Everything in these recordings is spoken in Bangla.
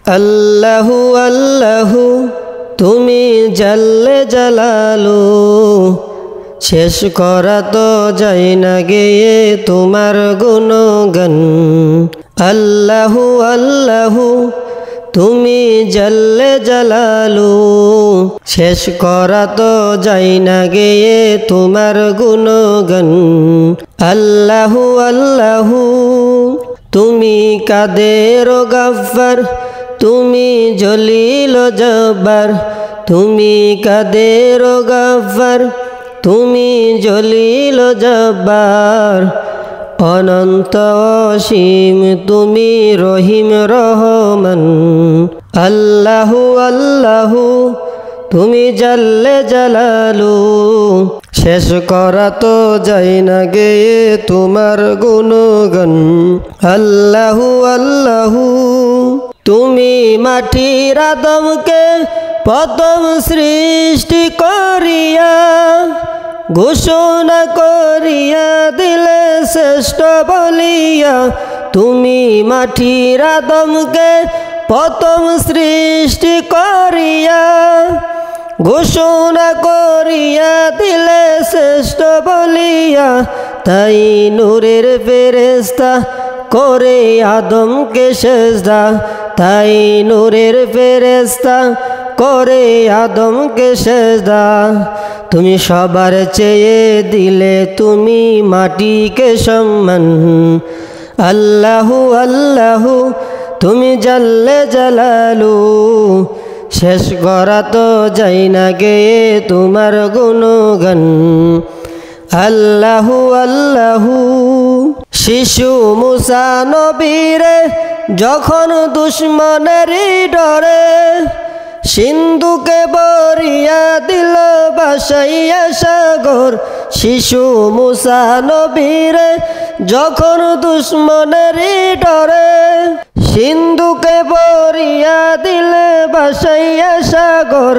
আল্লাহু আল্লাহু তুমি জাল্লে জালালু, শেষ করা তো যায় না গেয়ে তোমার গুণগান। আল্লাহু আল্লাহু তুমি জাল্লে জালালু, শেষ করা তো যায় না গেয়ে তোমার গুণগান। আল্লাহু আল্লাহু তুমি কাদের গাফফার, তুমি জলিল জব্বার। তুমি কাদের গাফফার, তুমি জলিল জব্বার। অনন্ত অসীম তুমি রহিম রহমান। আল্লাহু আল্লাহু তুমি জাল্লে জালালু, শেষ করা তো যায় না গেয়ে তোমার গুণগান। আল্লাহু আল্লাহু তুমি মাটির আদমকে প্রথম সৃষ্টি করিয়া, ঘোষণা করিয়া দিলে শ্রেষ্ঠ বলিয়া। তুমি মাটির আদমকে প্রথম সৃষ্টি করিয়া, ঘোষণা করিয়া দিলে শ্রেষ্ঠ বলিয়া। তাই নূরের ফেরেশতা করে আদমকে সেজদা, তাই নূরের ফেরেশতা করে আদমকে সেজদা। তুমি সবার চেয়ে দিলে তুমি মাটিকে সম্মান। আল্লাহু আল্লাহু তুমি জাল্লে জালালু, শেষ করা তো যায় না গেয়ে তোমার গুণগান। আল্লাহু আল্লাহু শিশু মুসা নবীরে যখন দুশ্মনেরই ডরে, সিন্ধুকে বরিয়া দিল ভাসাইয়া সাগর। শিশু মুসা নবীরে যখন দুশ্মনেরই ডরে, সিন্ধুকে বরিয়া দিলে ভাসাইয়া সাগর।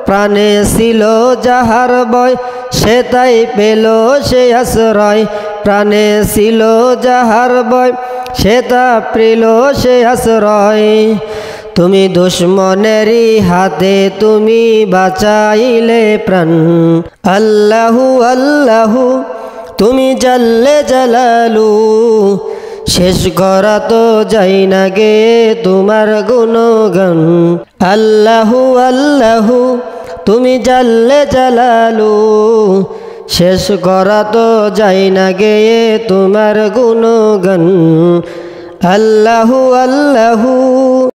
প্রাণে ছিল যাহার ভয়, সে তাই পেল সে আশ্রয়। প্রাণে ছিল যাহার ভয়, সে তা পেল সে আশ্রয়। তুমি দুশ্মনেরই হাতে তুমি বাঁচাইলে প্রাণ। আল্লাহু আল্লাহু তুমি জাল্লে জালালু, শেষ করা তো যায় না গে তোমার গুণগান। আল্লাহু আল্লাহু তুমি জাল্লে জালালু, শেষ করা তো যায় না গে তোমার গুণগান। আল্লাহু আল্লাহু